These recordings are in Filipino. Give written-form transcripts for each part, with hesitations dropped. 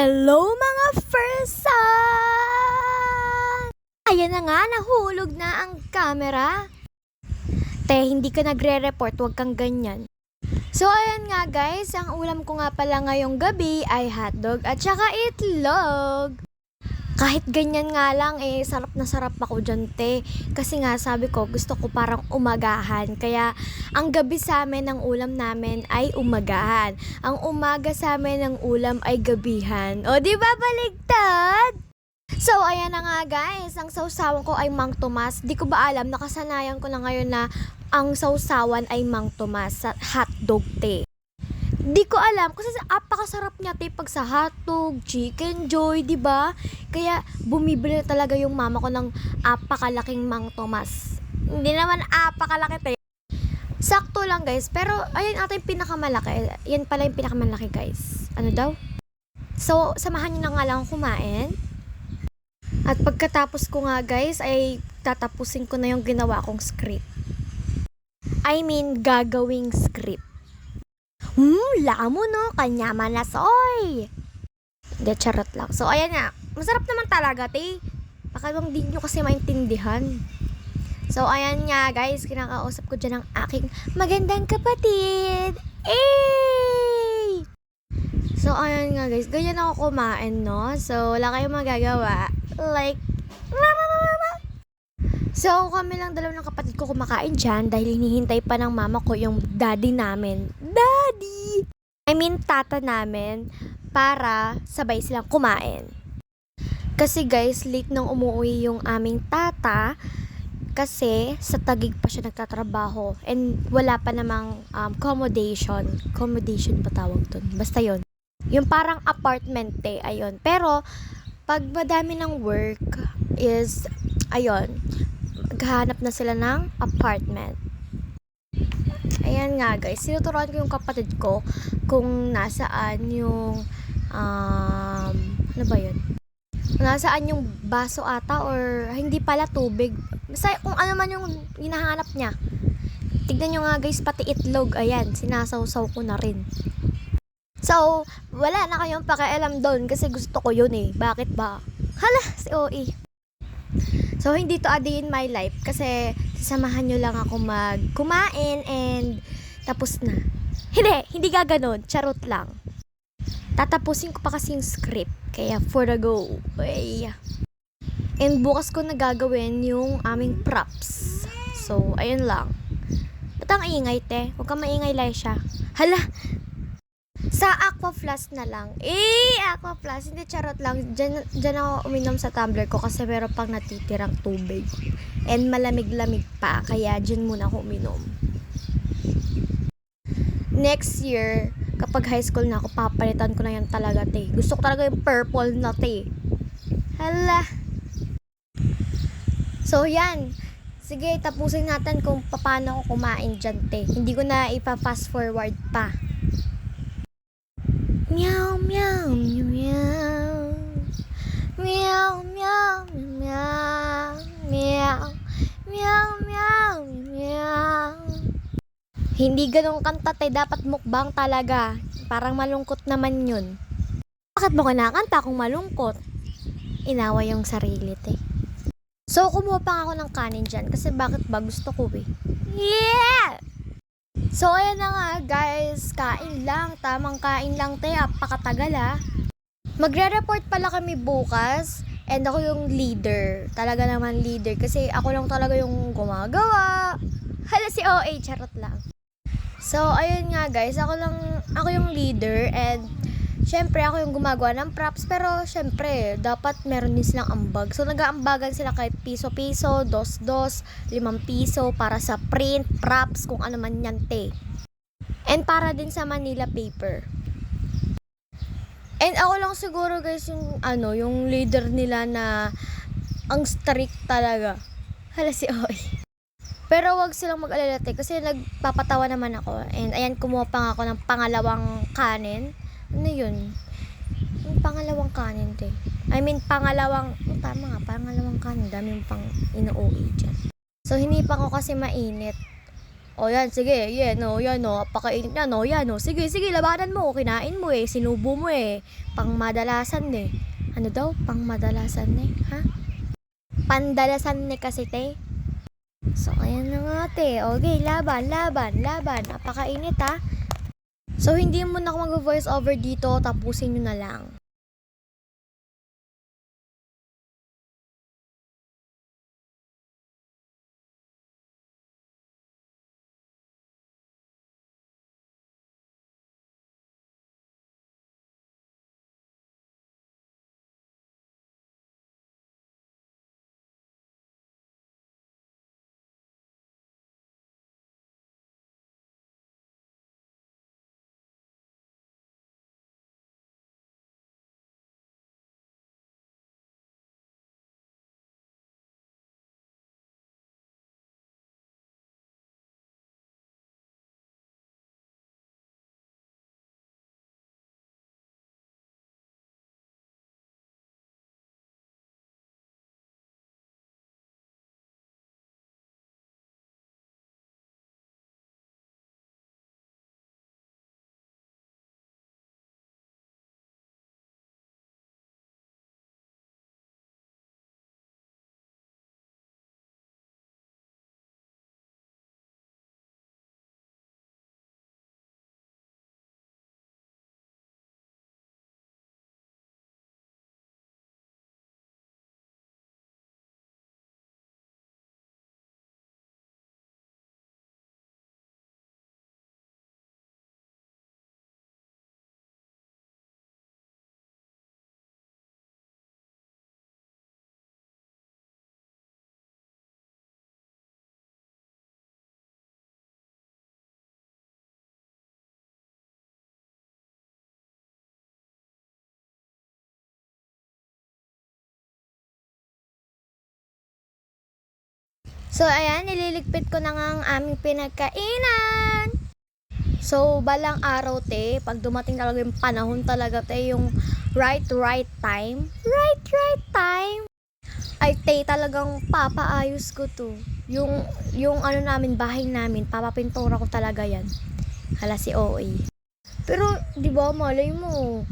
Hello mga firsan! Ayan na nga, nahulog na ang camera. Te, hindi ka nagre-report, huwag kang ganyan. So ayan nga guys, ang ulam ko nga pala ngayong gabi ay hotdog at saka itlog. Kahit ganyan nga lang sarap na sarap ako dyan te. Kasi nga sabi ko gusto ko parang umagahan. Kaya ang gabi sa amin ng ulam namin ay umagahan. Ang umaga sa amin ng ulam ay gabihan. O di ba baligtad? So ayan na nga guys, ang sausawan ko ay Mang Tomas. Di ko ba alam, nakasanayan ko na ngayon na ang sausawan ay Mang Tomas sa hotdog te. Di ko alam kasi apakasarap niya te pag sa hotdog, chicken joy, di ba? Kaya bumibili talaga yung mama ko ng apakalaking Mang Tomas. Hindi naman apakalaki te. Sakto lang guys, pero ayun ata yung pinakamalaki. Yan pala yung pinakamalaki guys. Ano daw? So, samahan niyo na nga lang kumain. At pagkatapos ko nga guys, ay tatapusin ko na yung ginawa kong script. I mean, gagawing script. Lamo no, kanyama na soy. Hindi, charot lang. So, ayan nga. Masarap naman talaga, te. Baka lang din nyo kasi maintindihan. So, ayan nga, guys. Kinakausap ko dyan ang aking magandang kapatid. Eh! So, ayan nga, guys. Ganyan ako kumain, no? So, wala kayong magagawa. Like, so, kami lang dalawa ng kapatid ko kumakain dyan dahil hinihintay pa ng mama ko yung daddy namin. Daddy! I mean, tata namin para sabay silang kumain. Kasi guys, late nang umuwi yung aming tata kasi sa Taguig pa siya nagtatrabaho and wala pa namang accommodation. Accommodation pa tawag dun. Basta yon. Yung parang apartment ayun. Pero, pag madami ng work is, ayun, maghahanap na sila ng apartment. Ayan nga guys, sinuturuan ko yung kapatid ko kung nasaan yung ano ba yun? Nasaan yung baso ata or hindi pala tubig. Basta kung ano man yung hinahanap niya. Tignan nyo nga guys, pati itlog, ayan, sinasawsaw ko na rin. So, wala na kayong pakialam doon kasi gusto ko yun eh. Bakit ba? Hala, si OE. So, hindi to a day in my life kasi sasamahan nyo lang ako kumain and tapos na. Hindi gaganon. Charot lang. Tatapusin ko pa kasi yung script. Kaya for the go. Ay. And bukas ko na gagawin yung aming props. So, ayun lang. Ba't ang ingay, te? Huwag kang maingay, Laisha. Hala! Sa Aquaflash na lang. Aquaflash. Hindi, charot lang. Diyan ako uminom sa tumbler ko kasi meron pang natitirang tubig. And malamig-lamig pa. Kaya diyan muna ako uminom. Next year, kapag high school na ako, papalitan ko na yan talaga, te. Gusto ko talaga yung purple na, te. Hala. So, yan. Sige, tapusin natin kung paano ako kumain dyan, te. Hindi ko na ipa-fast forward pa. Meow, meow, meow, meow. Meow, meow, meow, meow. Meow, meow, meow. Hindi ganong kanta, te. Dapat mukbang talaga. Parang malungkot naman yun. Bakit mo kinakanta kung malungkot? Inawa yung sarili, te. So, kumuha pa ako ng kanin dyan. Kasi bakit ba? Gusto ko eh. Yeah! So, ayan na nga guys, kain lang, tamang kain lang te, apakatagal Magre-report pala kami bukas, and ako yung leader, talaga naman leader, kasi ako lang talaga yung gumagawa. Hala si OA, charot lang. So, ayun nga guys, ako yung leader, and syempre ako yung gumagawa ng props, pero syempre, dapat meron din silang ambag. So, nag-aambagan sila kahit piso-piso, dos-dos, 5 piso para sa print, props, kung ano man yan, te. And para din sa Manila paper. And ako lang siguro guys yung leader nila na ang strict talaga. Hala si Oy. Pero wag silang mag-alala, te, kasi nagpapatawa naman ako. And ayan, kumuha pa nga ako ng pangalawang kanin. Ano yun? Yung pangalawang kanin, te. I mean, pangalawang kanin. Dami yung pang ino-OA dyan. So, hinipan ko kasi mainit. O yan, sige, yan o, pakainit yan o, yan o. Sige, sige, labanan mo, kinain mo eh, sinubo mo eh. Pangmadalasan eh. Ano daw? Pangmadalasan eh, ha? Pandalasan eh kasi te. So, ayan na nga te. Okay, laban. Napakainit ha. So, hindi mo na ako mag-voice over dito, tapusin nyo na lang. So, ayan, nililigpit ko na nga ang aming pinagkainan. So, balang araw, te, pag dumating talaga yung panahon talaga, te, yung right time. Right time. Ay, te, talagang papaayos ko to. Yung ano namin, bahay namin, papapintura ko talaga yan. Hala si OA. Pero, di ba, malay mo,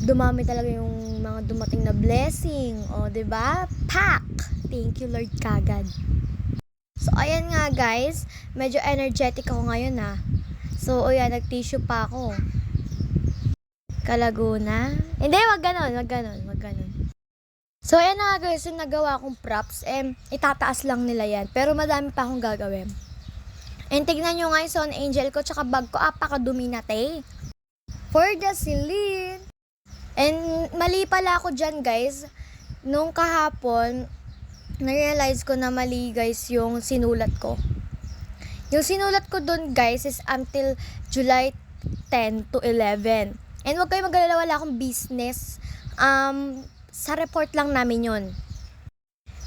dumami talaga yung mga dumating na blessing. O, di ba? Pack! Thank you, Lord, kagad. So, ayan nga, guys. Medyo energetic ako ngayon, ha. So, o yan, nag-tissue pa ako. Kalaguna. Hindi, wag ganon. So, ayan na nga, guys, yung nagawa kong props. Itataas lang nila yan. Pero madami pa akong gagawin. And tignan nyo nga yung Sun Angel ko, tsaka bag ko, apakadumi na, te. For the Celine. And mali pala ako dyan, guys. Nung kahapon, na-realize ko na mali, guys, yung sinulat ko. Yung sinulat ko dun, guys, is until July 10 to 11. And wag kayo mag-alala, wala akong business. Sa report lang namin yun.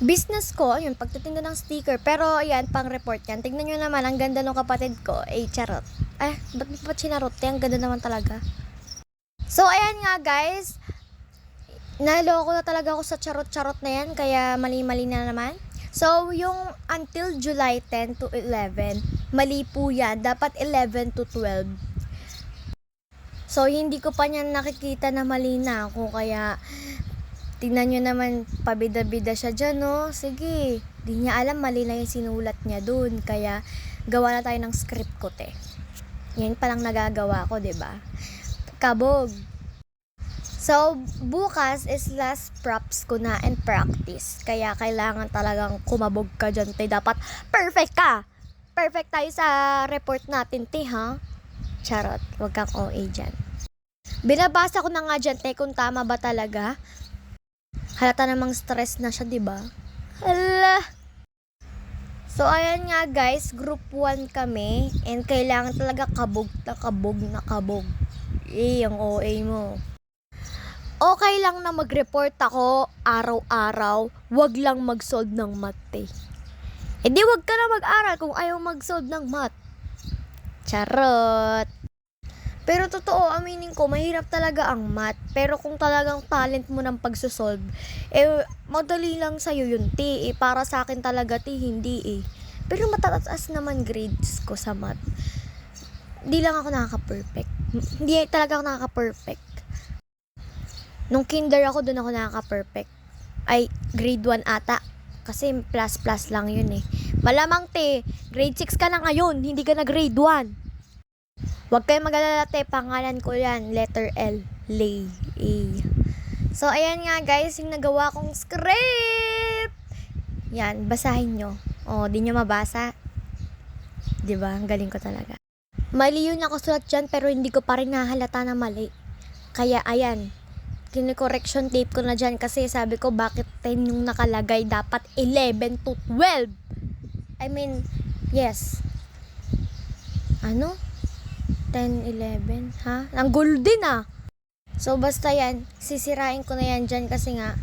Business ko, yun, pagtitinda ng sticker. Pero, ayan, pang report yan. Tignan nyo naman, ang ganda ng kapatid ko. Charot. Ba't mo pa chinarot? Ang ganda naman talaga. So, ayan nga, guys. Naloko na talaga ako sa charot-charot na yan. Kaya, mali-mali na naman. So, yung until July 10 to 11, mali po yan. Dapat 11 to 12. So, hindi ko pa niyan nakikita na mali na ako. Kaya, tingnan nyo naman, pabida-bida siya dyan, no? Sige, di niya alam, mali na yung sinulat niya dun. Kaya, gawa na tayo ng script ko, te. Yan palang nagagawa ko, diba? Kabog. So, bukas is last props ko na and practice. Kaya, kailangan talagang kumabog ka dyan, te. Dapat perfect ka! Perfect tayo sa report natin, te, ha? Charot, wag kang OA dyan. Binabasa ko na nga dyan, te, kung tama ba talaga. Halata namang stress na siya, diba? Hala! So, ayan nga, guys. Group 1 kami. And kailangan talaga kabog. Ang OA mo. Okay lang na mag-report ako araw-araw. Wag lang mag-solve ng math, eh. Di wag ka na mag-aral kung ayaw mag-solve ng math. Charot! Pero totoo, aminin ko, mahirap talaga ang math. Pero kung talagang talent mo ng pagsosolve, madali lang sa'yo yun, ti. Para sa akin talaga, ti, hindi, eh. Pero matataas naman grades ko sa math. Di lang ako nakaka-perfect. Hindi talaga ako nakaka-perfect. Nung kinder ako, doon ako nakaka-perfect. Ay, grade 1 ata. Kasi plus lang yun eh. Malamang te, grade 6 ka na ngayon, hindi ka na grade 1. Huwag kayong mag-alala te, pangalan ko yan, letter L, Lay, A. So, ayan nga guys, yung nagawa kong script. Yan, basahin nyo. Di nyo mabasa. Diba? Ang galing ko talaga. Mali yun nakasulat dyan, pero hindi ko pa rin nahalata na mali. Kaya, ayan, kine-correction tape ko na dyan kasi sabi ko bakit 10 yung nakalagay, dapat 11 to 12. I mean, yes. 10, 11, ha? Ang golden ah. So, basta yan, sisirain ko na yan dyan kasi nga,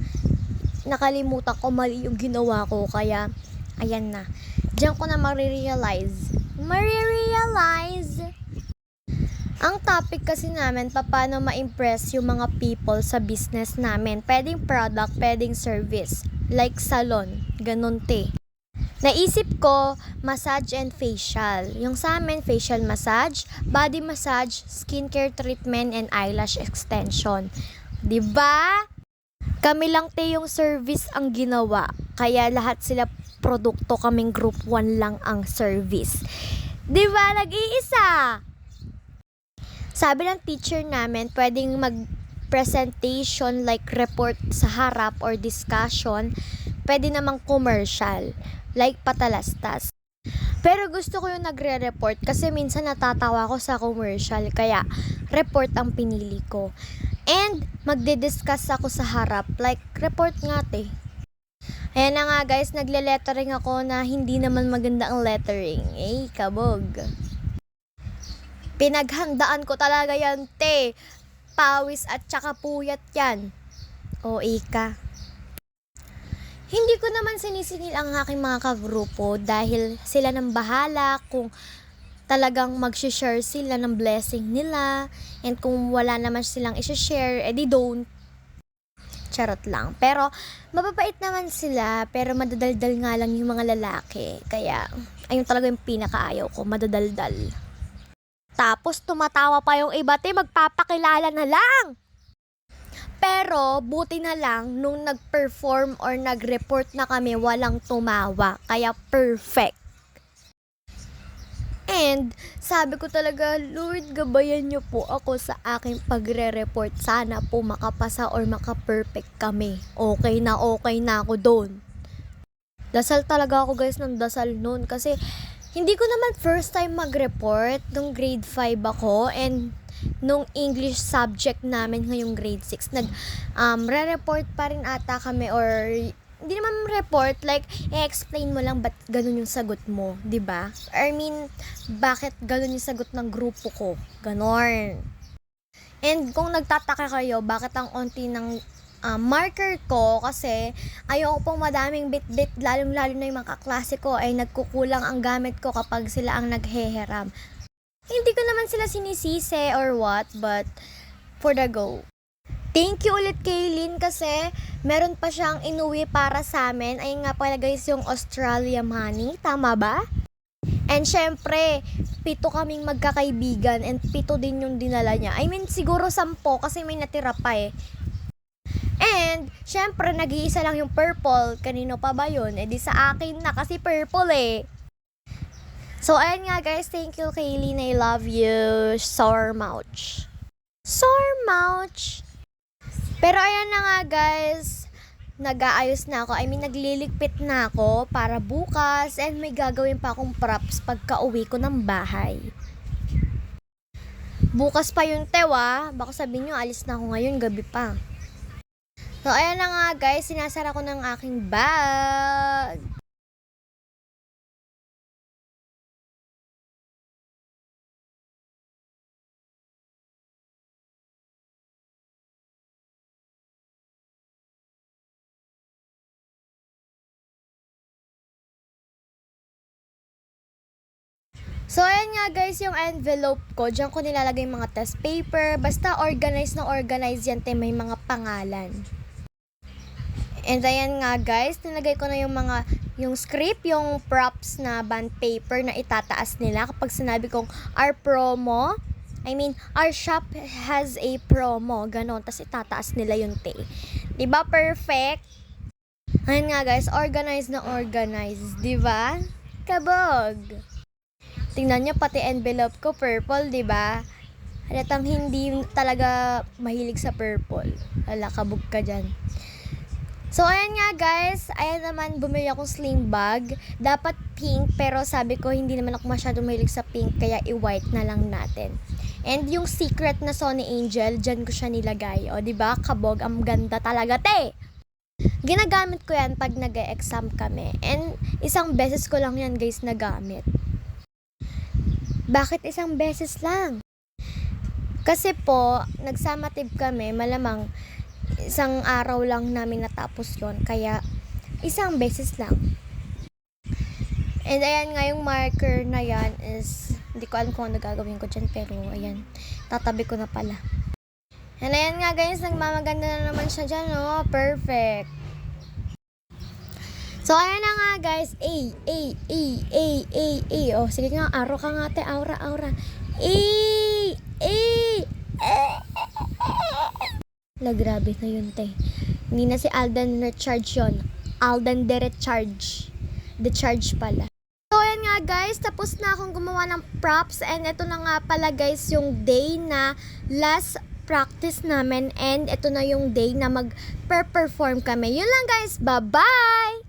nakalimutan ko mali yung ginawa ko, kaya, ayan na. Diyan ko na marirealize. Ang topic kasi namin, paano ma-impress yung mga people sa business namin. Pwedeng product, pwedeng service. Like salon, ganun te. Naisip ko, massage and facial. Yung sa amin, facial massage, body massage, skincare treatment, and eyelash extension. Diba? Kami lang te yung service ang ginawa. Kaya lahat sila produkto, kaming group 1 lang ang service. Diba? Nag-iisa! Sabi ng teacher namin, pwedeng mag-presentation like report sa harap or discussion. Pwede namang commercial, like patalastas. Pero gusto ko yung nagre-report kasi minsan natatawa ko sa commercial, kaya report ang pinili ko. And magde-discuss ako sa harap, like report nga te. Ayan na nga guys, nagle-lettering ako na hindi naman maganda ang lettering. Kabog. Pinaghandaan ko talaga yan te. Pawis at tsaka puyat yan. Ika. Hindi ko naman sinisingil ang aking mga kagrupo dahil sila nang bahala kung talagang mag-share sila ng blessing nila, and kung wala naman silang i-share, edi don't. Charot lang. Pero mababait naman sila, pero madadaldal nga lang yung mga lalaki. Kaya ayun talaga yung pinakaayaw ko, madadaldal. Tapos tumatawa pa yung iba, magpapakilala na lang. Pero, buti na lang, nung nag-perform or nag-report na kami, walang tumawa. Kaya, perfect. And, sabi ko talaga, Lord, gabayan niyo po ako sa aking pagre-report. Sana po makapasa or maka-perfect kami. Okay na ako doon. Dasal talaga ako guys ng dasal noon. Kasi, hindi ko naman first time mag-report. Nung grade 5 ako, and nung English subject namin ngayong grade 6, re-report pa rin ata kami, or hindi naman report, like i-explain mo lang ba't ganun yung sagot mo, 'di ba? I mean, bakit ganun yung sagot ng grupo ko? Ganon. And kung nagtataka kayo bakit ang onti ng marker ko, kasi ayoko pong madaming bit-bit, lalong-lalo na yung mga kaklase ko ay nagkukulang ang gamit ko kapag sila ang nagheheram. Hindi ko naman sila sinisisi or what, but for the go. Thank you ulit kay Lynn kasi meron pa siyang inuwi para sa amin. Ayun nga pala guys, yung Australian honey. Tama ba? And syempre, 7 kaming magkakaibigan and 7 din yung dinala niya. I mean, siguro 10 kasi may natira pa eh. And, syempre, nag-iisa lang yung purple. Kanino pa ba yun? Eh di sa akin na kasi purple eh. So, ayan nga guys, thank you Kaylin, I love you. Sour mouth. Pero ayan na nga guys, nag-aayos na ako. I mean, nagliligpit na ako para bukas, and may gagawin pa akong props pagka uwi ko ng bahay. Bukas pa yun tewa, baka sabihin nyo alis na ako ngayon, gabi pa. So, ayan na nga guys, sinasara ko ng aking bag. So, ayan nga guys, yung envelope ko, dyan ko nilalagay yung mga test paper. Basta organize na organize yan, may mga pangalan. And ayan nga guys, nilagay ko na yung script, yung props na bond paper na itataas nila kapag sinabi kong our promo. I mean, our shop has a promo. Ganon. Tapos itataas nila yung te. Diba? Perfect? Ayan nga guys, organize na organize. Diba? Kabog. Tingnan nyo, pati envelope ko purple, diba? Halatang hindi talaga mahilig sa purple. Hala, kabog ka dyan. So, ayan nga guys, ayan naman, bumili akong sling bag. Dapat pink, pero sabi ko, hindi naman ako masyadong mahilig sa pink, kaya i-white na lang natin. And yung secret na Sony Angel, dyan ko siya nilagay. O, diba? Kabog, ang ganda talaga, te! Ginagamit ko yan pag nag-e-exam kami. And isang beses ko lang yan guys nagamit. Bakit isang beses lang? Kasi po, nagsamatib kami, malamang isang araw lang namin natapos yon, kaya isang beses lang. And ayan nga yung marker na yan is, hindi ko alam kung ano gagawin ko dyan, pero ayan, tatabi ko na pala. And ayan nga guys, nagmamaganda na naman siya dyan, oh, perfect. So ayan na nga guys, oh, sige nga, araw ka nga te, aura. Grabe na yun, te. Hindi na si Alden recharge yun. Alden de-recharge. De-charge pala. So, ayan nga guys. Tapos na akong gumawa ng props. And ito na nga pala guys yung day na last practice namin. And ito na yung day na mag-perform kami. Yun lang guys. Bye-bye!